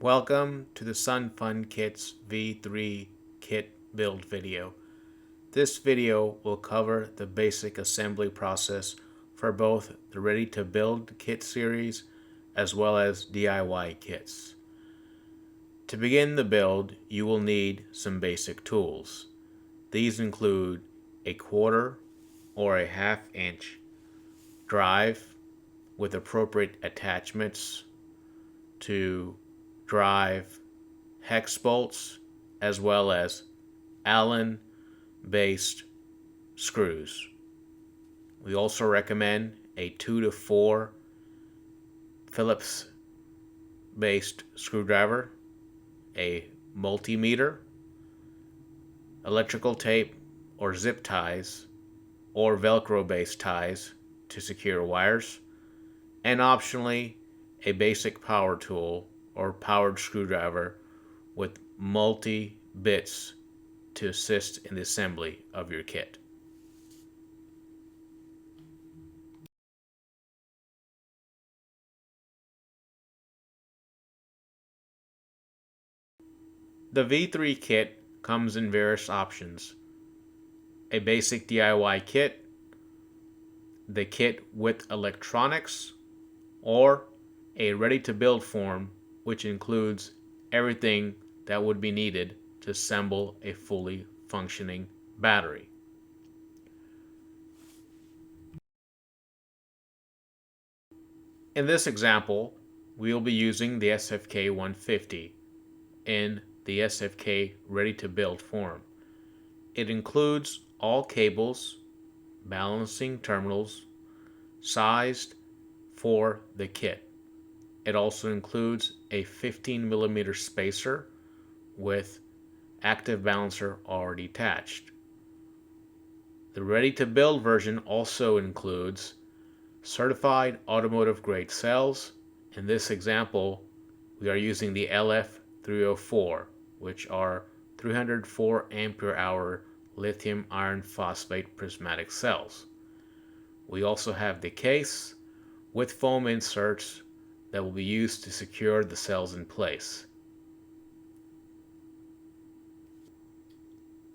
Welcome to the SunFun Kits V3 kit build video. This video will cover the basic assembly process for both the Ready to Build kit series as well as DIY kits. To begin the build, you will need some basic tools. These include a 1/4 or a 1/2 inch drive with appropriate attachments to drive hex bolts as well as Allen based screws. We also recommend a 2 to 4 Phillips based screwdriver, a multimeter, electrical tape or zip ties or Velcro based ties to secure wires, and optionally a basic power tool or powered screwdriver with multi bits to assist in the assembly of your kit. The V3 kit comes in various options: a basic DIY kit, the kit with electronics, or a ready-to-build form, which includes everything that would be needed to assemble a fully functioning battery. In this example, we will be using the SFK 150 in the SFK ready-to-build form. It includes all cables, balancing terminals, sized for the kit. It also includes a 15mm spacer with active balancer already attached. The ready-to-build version also includes certified automotive grade cells. In this example, we are using the LF304, which are 304 ampere hour lithium iron phosphate prismatic cells. We also have the case with foam inserts that will be used to secure the cells in place.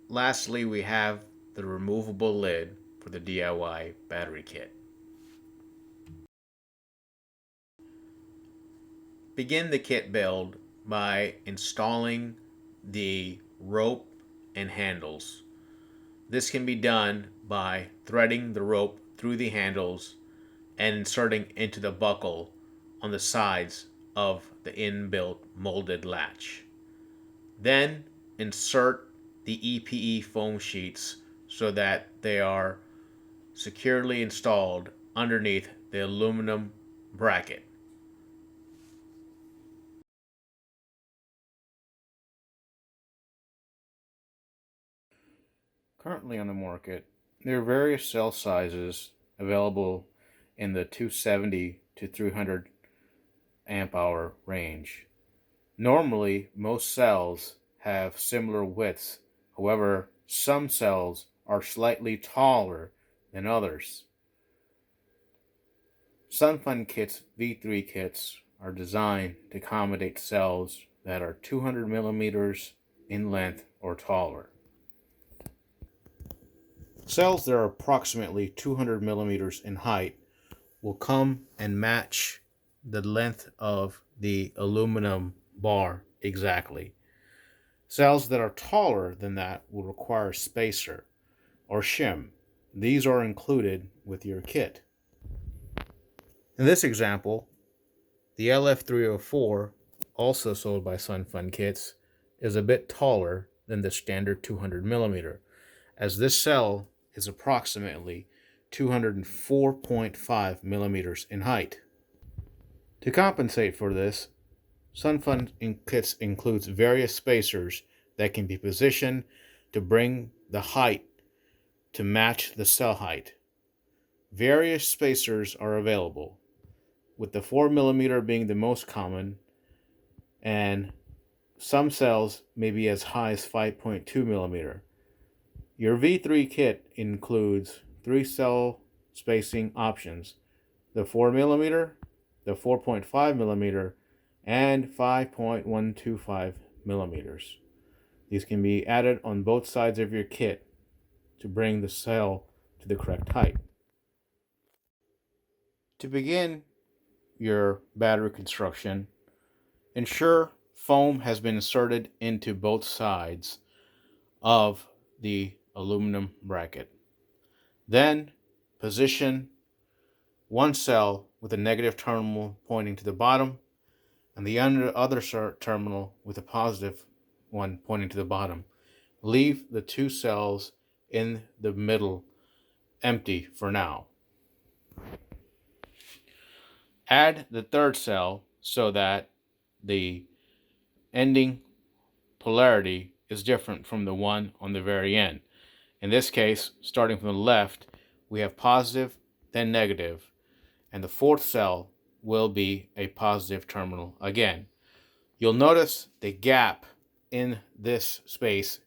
Lastly, we have the removable lid for the DIY battery kit. Begin the kit build by installing the rope and handles. This can be done by threading the rope through the handles and inserting into the buckle on the sides of the inbuilt molded latch. Then insert the EPE foam sheets so that they are securely installed underneath the aluminum bracket. Currently on the market, there are various cell sizes available in the 270 to 300 amp hour range. Normally, most cells have similar widths. However, some cells are slightly taller than others. SunFun Kits V3 kits are designed to accommodate cells that are 200 millimeters in length or taller. Cells that are approximately 200 millimeters in height will come and match the length of the aluminum bar exactly. Cells that are taller than that will require a spacer or shim. These are included with your kit. In this example, the LF304, also sold by SunFun Kits, is a bit taller than the standard 200 millimeter, as this cell is approximately 204.5 millimeters in height. To compensate for this, SunFun Kits includes various spacers that can be positioned to bring the height to match the cell height. Various spacers are available, with the 4mm being the most common, and some cells may be as high as 5.2mm. Your V3 kit includes 3 cell spacing options: the 4mm, the 4.5mm, and 5.125 millimeters. These can be added on both sides of your kit to bring the cell to the correct height. To begin your battery construction, ensure foam has been inserted into both sides of the aluminum bracket. Then position one cell with a negative terminal pointing to the bottom and the other terminal with a positive one pointing to the bottom. Leave the two cells in the middle empty for now. Add the third cell so that the ending polarity is different from the one on the very end. In this case, starting from the left, we have positive, then negative, and the fourth cell will be a positive terminal again. You'll notice the gap in this space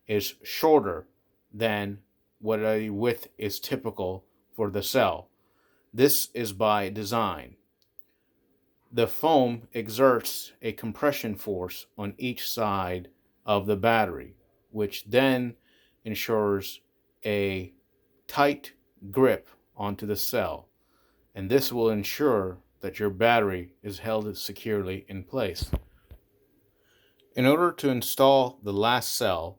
is shorter than what a width is typical for the cell. This is by design. The foam exerts a compression force on each side of the battery, which then ensures a tight grip onto the cell, and this will ensure that your battery is held securely in place. In order to install the last cell,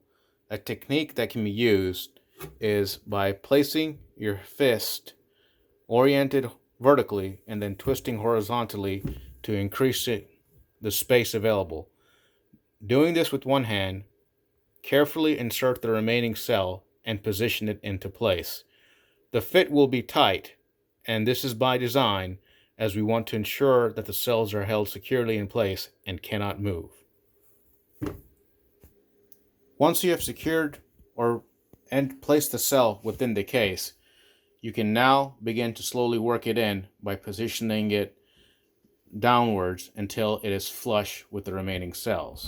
a technique that can be used is by placing your fist oriented vertically and then twisting horizontally to increase the space available. Doing this with one hand, carefully insert the remaining cell and position it into place. The fit will be tight, and this is by design, as we want to ensure that the cells are held securely in place and cannot move. Once you have secured and placed the cell within the case, you can now begin to slowly work it in by positioning it downwards until it is flush with the remaining cells.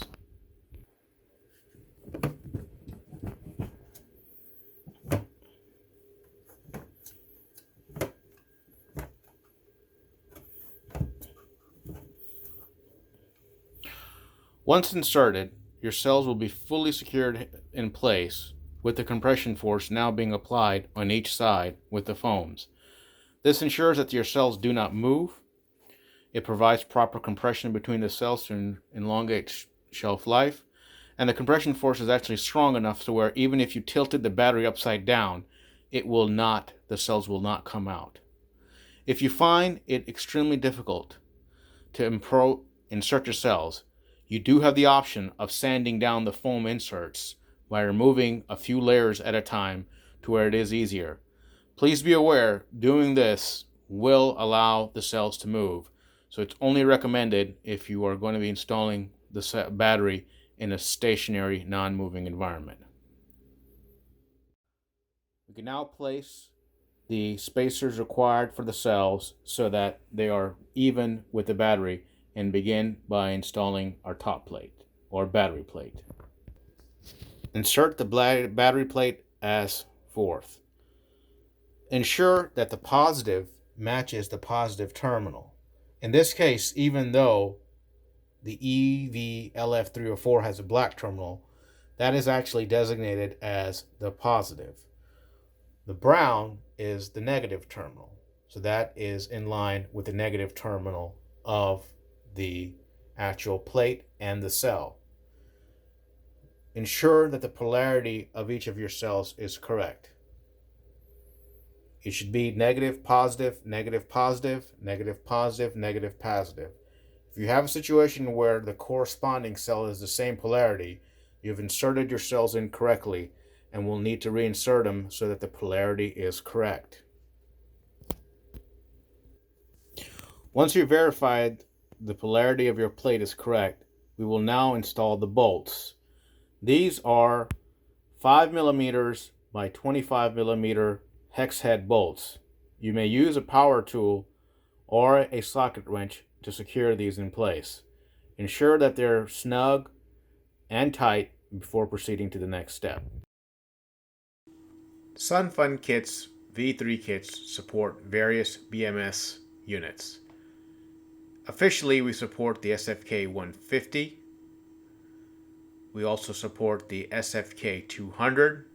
Once inserted, your cells will be fully secured in place, with the compression force now being applied on each side with the foams. This ensures that your cells do not move. It provides proper compression between the cells to elongate shelf life, and the compression force is actually strong enough to where even if you tilted the battery upside down, the cells will not come out. If you find it extremely difficult to insert your cells, you do have the option of sanding down the foam inserts by removing a few layers at a time to where it is easier. Please be aware, doing this will allow the cells to move, so it's only recommended if you are going to be installing the battery in a stationary, non-moving environment. We can now place the spacers required for the cells so that they are even with the battery and begin by installing our top plate or battery plate. Insert the battery plate as fourth. Ensure that the positive matches the positive terminal. In this case, even though the EVLF304 has a black terminal, that is actually designated as the positive. The brown is the negative terminal, so that is in line with the negative terminal of the actual plate and the cell. Ensure that the polarity of each of your cells is correct. It should be negative, positive, negative, positive, negative, positive, negative, positive. If you have a situation where the corresponding cell is the same polarity, you have inserted your cells incorrectly and will need to reinsert them so that the polarity is correct. Once you've verified the polarity of your plate is correct, we will now install the bolts. These are 5 millimeters by 25 millimeter hex head bolts. You may use a power tool or a socket wrench to secure these in place. Ensure that they're snug and tight before proceeding to the next step. SunFun Kits V3 kits support various BMS units. Officially, we support the SFK 150. We also support the SFK 200.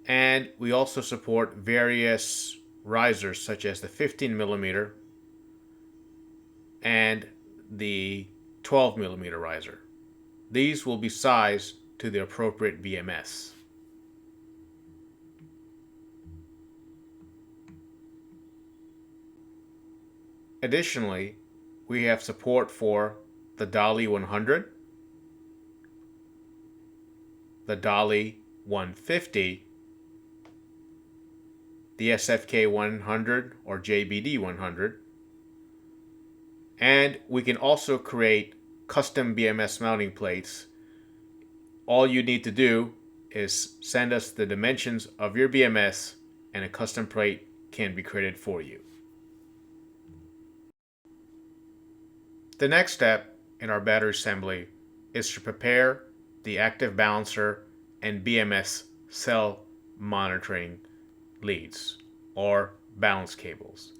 And we also support various risers such as the 15 millimeter and the 12 millimeter riser. These will be sized to the appropriate BMS. Additionally, we have support for the Dolly 100, the Dolly 150, the SFK 100 or JBD 100, and we can also create custom BMS mounting plates. All you need to do is send us the dimensions of your BMS and a custom plate can be created for you. The next step in our battery assembly is to prepare the active balancer and BMS cell monitoring leads or balance cables.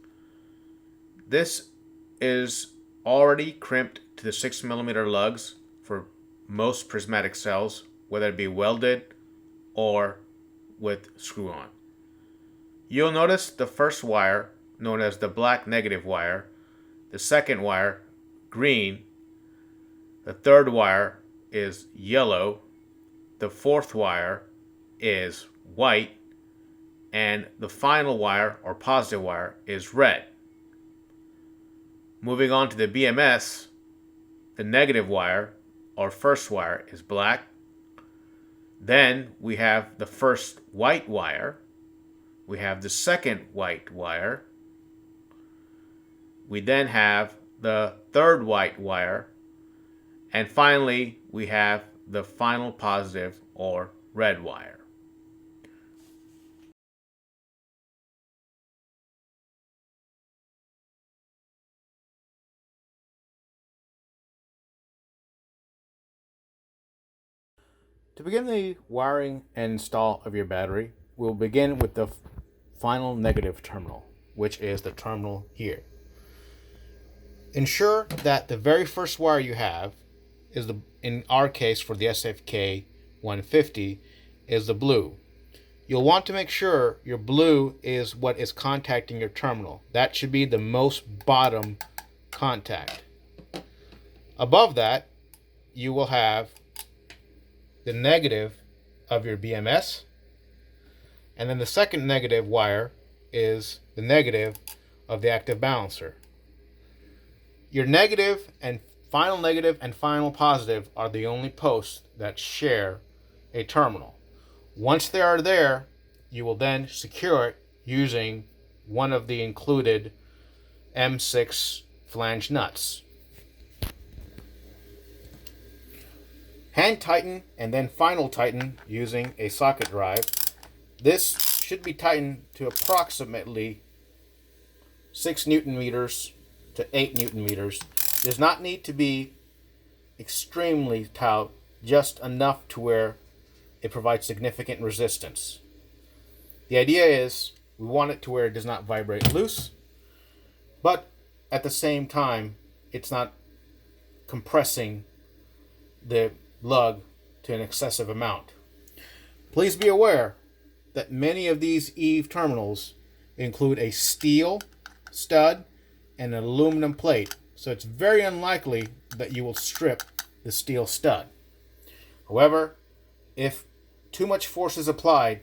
This is already crimped to the 6 millimeter lugs for most prismatic cells, whether it be welded or with screw-on. You'll notice the first wire, known as the black negative wire, the second wire, green, the third wire is yellow, the fourth wire is white, and the final wire or positive wire is red. Moving on to the BMS, the negative wire or first wire is black. Then we have the first white wire. We have the second white wire. We then have the third white wire. And finally, we have the final positive or red wire. To begin the wiring and install of your battery, we'll begin with the final negative terminal, which is the terminal here. Ensure that the very first wire you have is in our case for the SFK 150, is the blue. You'll want to make sure your blue is what is contacting your terminal. That should be the most bottom contact. Above that, you will have the negative of your BMS, and then the second negative wire is the negative of the active balancer. Your negative and final positive are the only posts that share a terminal. Once they are there, you will then secure it using one of the included M6 flange nuts. Hand tighten and then final tighten using a socket drive. This should be tightened to approximately 6 Newton meters to 8 Newton meters. Does not need to be extremely taut, just enough to where it provides significant resistance. The idea is we want it to where it does not vibrate loose, but at the same time it's not compressing the lug to an excessive amount. Please be aware that many of these EVE terminals include a steel stud and an aluminum plate, so it's very unlikely that you will strip the steel stud. However, if too much force is applied,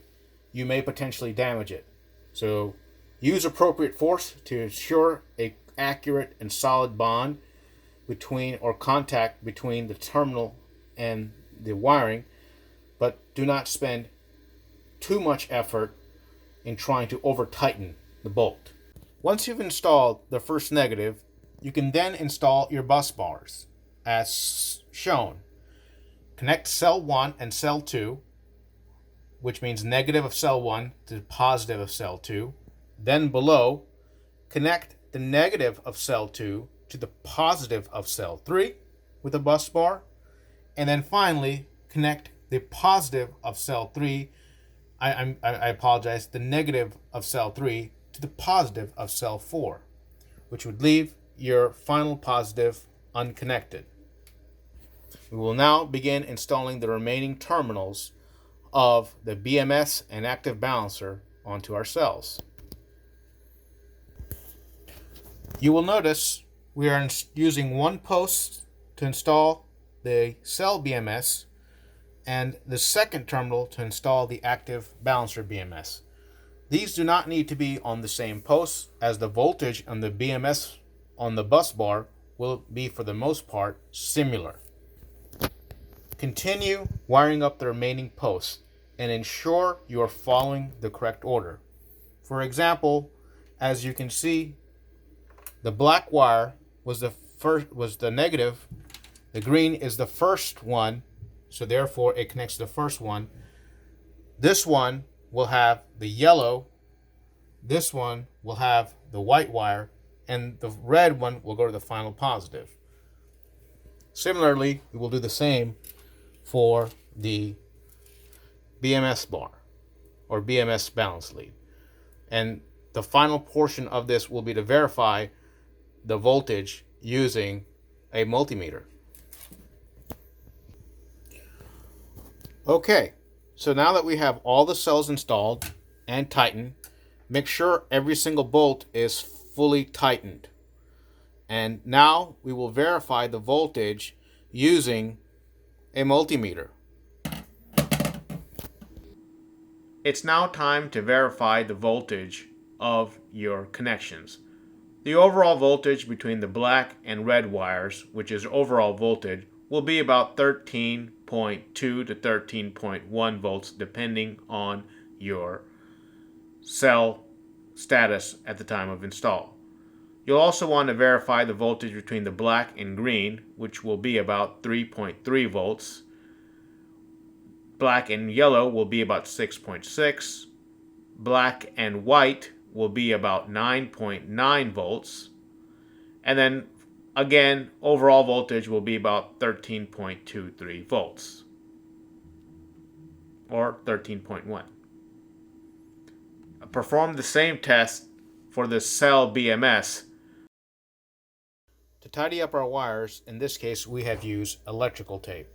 you may potentially damage it. So use appropriate force to ensure an accurate and solid bond between or contact between the terminal and the wiring, but do not spend too much effort in trying to over tighten the bolt. Once you've installed the first negative, you can then install your bus bars as shown. Connect cell 1 and cell 2, which means negative of cell 1 to positive of cell 2. Then below, connect the negative of cell 2 to the positive of cell 3 with a bus bar. And then finally, connect the positive of cell 3, I apologize, the negative of cell 3 to the positive of cell 4, which would leave your final positive unconnected. We will now begin installing the remaining terminals of the BMS and active balancer onto our cells. You will notice we are using one post to install the cell BMS and the second terminal to install the active balancer BMS. These do not need to be on the same post, as the voltage on the BMS on the bus bar will be for the most part similar. Continue wiring up the remaining posts and ensure you are following the correct order. For example, as you can see, the black wire was the negative, the green is the first one, so therefore it connects to the first one. This one will have the yellow, this one will have the white wire, and the red one will go to the final positive. Similarly, we will do the same for the BMS bar or BMS balance lead. And the final portion of this will be to verify the voltage using a multimeter. Okay, so now that we have all the cells installed and tightened, make sure every single bolt is fully tightened. And now we will verify the voltage using a multimeter. It's now time to verify the voltage of your connections. The overall voltage between the black and red wires, which is overall voltage, will be about 13.2 to 13.1 volts depending on your cell status at the time of install. You'll also want to verify the voltage between the black and green, which will be about 3.3 volts. Black and yellow will be about 6.6. Black and white will be about 9.9 volts. And then again, overall voltage will be about 13.23 volts or 13.1. Perform the same test for the cell BMS. To tidy up our wires, in this case we have used electrical tape,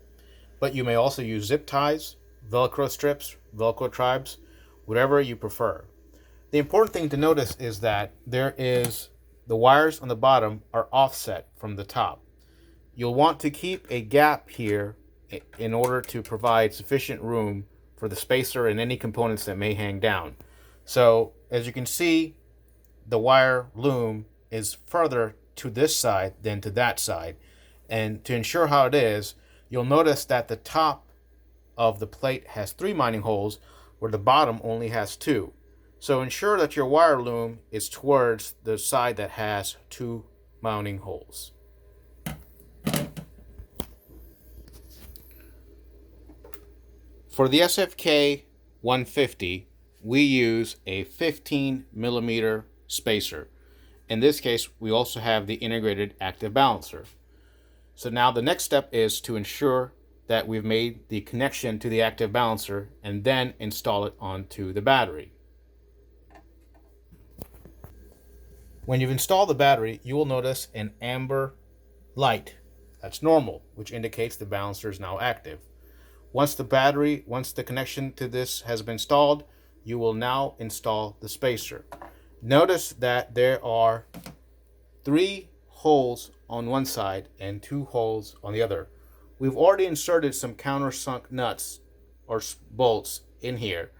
but you may also use zip ties, Velcro strips, Velcro tribes, whatever you prefer. The important thing to notice is that the wires on the bottom are offset from the top. You'll want to keep a gap here in order to provide sufficient room for the spacer and any components that may hang down. So as you can see, the wire loom is further to this side than to that side. And to ensure how it is, you'll notice that the top of the plate has 3 mounting holes where the bottom only has 2. So ensure that your wire loom is towards the side that has 2 mounting holes. For the SFK 150, we use a 15 millimeter spacer. In this case, we also have the integrated active balancer. So now the next step is to ensure that we've made the connection to the active balancer and then install it onto the battery. When you've installed the battery, you will notice an amber light. That's normal, which indicates the balancer is now active. Once the connection to this has been installed, you will now install the spacer. Notice that there are 3 holes on one side and 2 holes on the other. We've already inserted some countersunk nuts or bolts in here,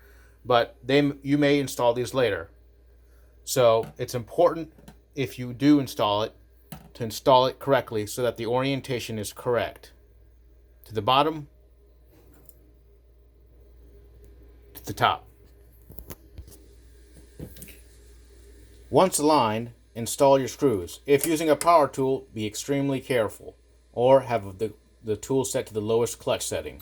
but you may install these later. So it's important, if you do install it, to install it correctly so that the orientation is correct. To the bottom, to the top. Once aligned, install your screws. If using a power tool, be extremely careful, or have the tool set to the lowest clutch setting.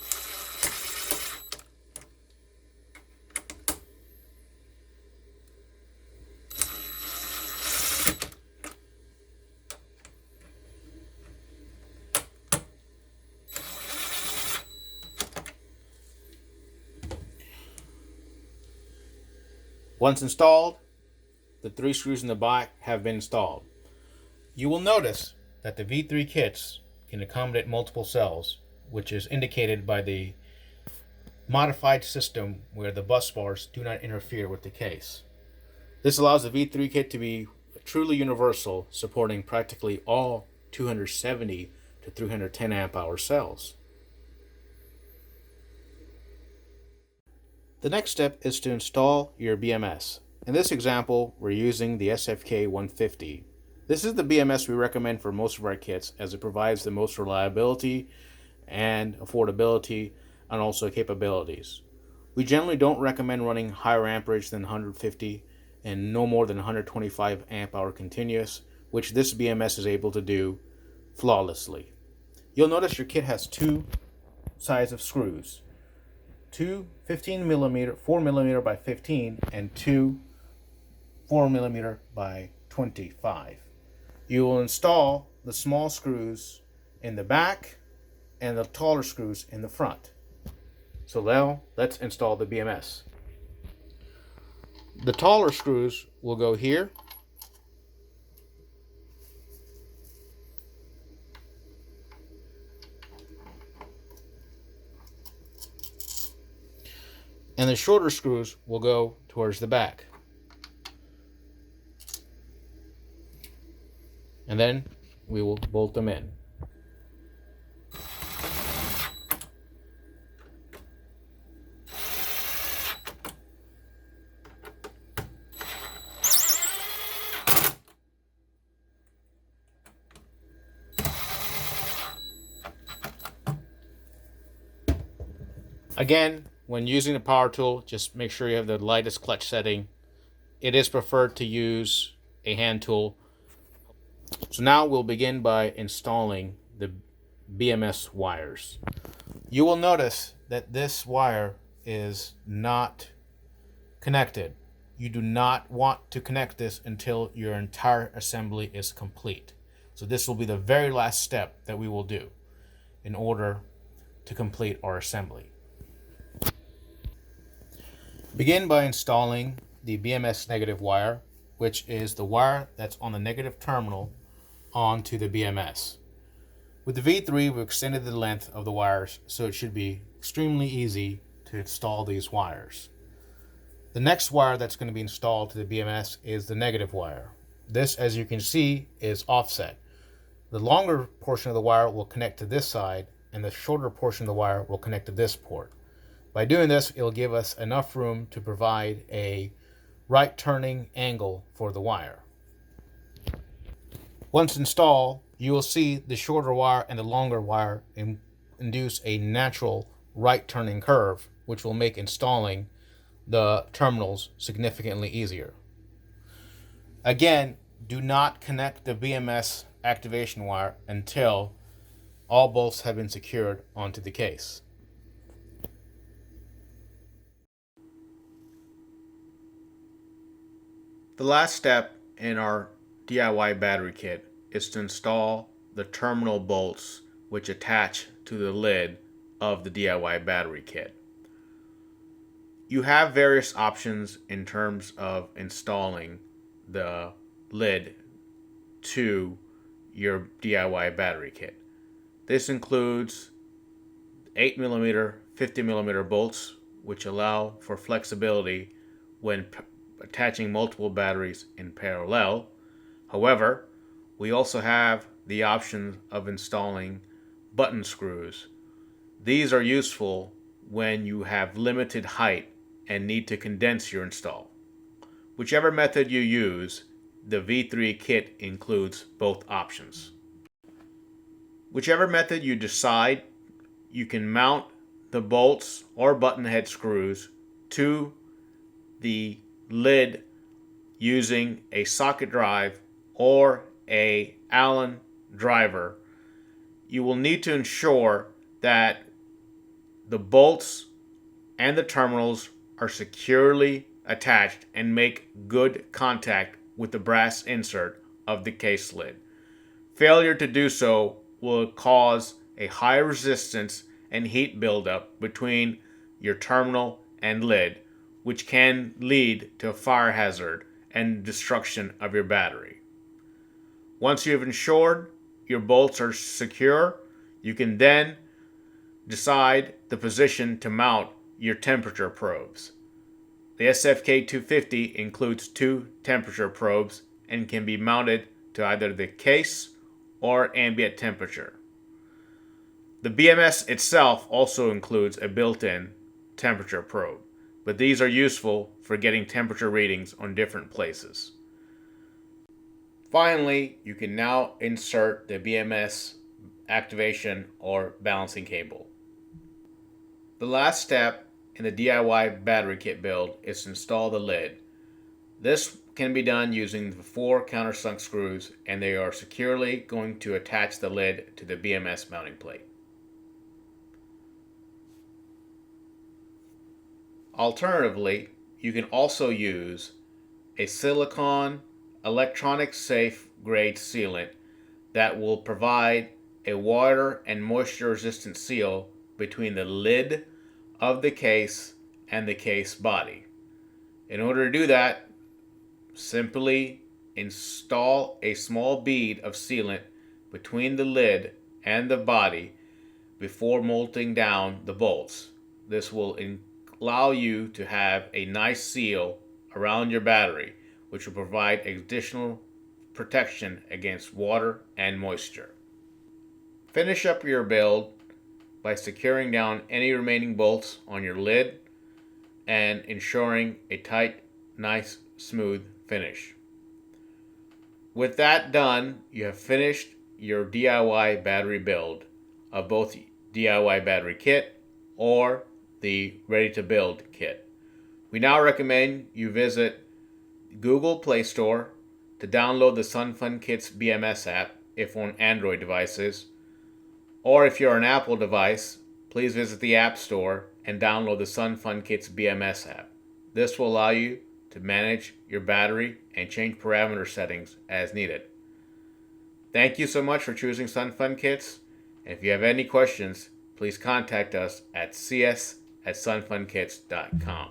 Once installed, the 3 screws in the back have been installed. You will notice that the V3 kits can accommodate multiple cells, which is indicated by the modified system where the bus bars do not interfere with the case. This allows the V3 kit to be truly universal, supporting practically all 270 to 310 amp hour cells. The next step is to install your BMS. In this example, we're using the SFK 150. This is the BMS we recommend for most of our kits as it provides the most reliability and affordability and also capabilities. We generally don't recommend running higher amperage than 150 and no more than 125 amp hour continuous, which this BMS is able to do flawlessly. You'll notice your kit has two sides of screws, two 15 millimeter, 4 millimeter by 15, and two 4 millimeter by 25. You will install the small screws in the back and the taller screws in the front. So now let's install the BMS. The taller screws will go here, and the shorter screws will go towards the back. And then we will bolt them in. Again, when using the power tool, just make sure you have the lightest clutch setting. It is preferred to use a hand tool. So now we'll begin by installing the BMS wires. You will notice that this wire is not connected. You do not want to connect this until your entire assembly is complete. So this will be the very last step that we will do in order to complete our assembly. Begin by installing the BMS negative wire, which is the wire that's on the negative terminal onto the BMS. With the V3, we've extended the length of the wires, so it should be extremely easy to install these wires. The next wire that's going to be installed to the BMS is the negative wire. This, as you can see, is offset. The longer portion of the wire will connect to this side, and the shorter portion of the wire will connect to this port. By doing this, it'll give us enough room to provide a right turning angle for the wire. Once installed, you will see the shorter wire and the longer wire induce a natural right turning curve, which will make installing the terminals significantly easier. Again, do not connect the BMS activation wire until all bolts have been secured onto the case. The last step in our DIY battery kit is to install the terminal bolts which attach to the lid of the DIY battery kit. You have various options in terms of installing the lid to your DIY battery kit. This includes 8mm, 50mm bolts, which allow for flexibility when attaching multiple batteries in parallel. However, we also have the option of installing button screws. These are useful when you have limited height and need to condense your install. Whichever method you use, the V3 kit includes both options. Whichever method you decide, you can mount the bolts or button head screws to the lid using a socket drive or a Allen driver. You will need to ensure that the bolts and the terminals are securely attached and make good contact with the brass insert of the case lid. Failure to do so will cause a high resistance and heat buildup between your terminal and lid, which can lead to a fire hazard and destruction of your battery. Once you have ensured your bolts are secure, you can then decide the position to mount your temperature probes. The SFK 250 includes 2 temperature probes and can be mounted to either the case or ambient temperature. The BMS itself also includes a built-in temperature probe, but these are useful for getting temperature readings on different places. Finally, you can now insert the BMS activation or balancing cable. The last step in the DIY battery kit build is to install the lid. This can be done using the 4 countersunk screws, and they are securely going to attach the lid to the BMS mounting plate. Alternatively, you can also use a silicone electronic safe grade sealant that will provide a water and moisture resistant seal between the lid of the case and the case body. In order to do that, simply install a small bead of sealant between the lid and the body before bolting down the bolts. This will allow you to have a nice seal around your battery, which will provide additional protection against water and moisture. Finish up your build by securing down any remaining bolts on your lid and ensuring a tight, nice, smooth finish. With that done, you have finished your DIY battery build of both DIY battery kit or the ready-to-build kit. We now recommend you visit Google Play Store to download the SunFunKits BMS app if on Android devices, or if you're an Apple device, please visit the App Store and download the SunFunKits BMS app. This will allow you to manage your battery and change parameter settings as needed. Thank you so much for choosing SunFunKits, and if you have any questions, please contact us at cs@sunfunkits.com.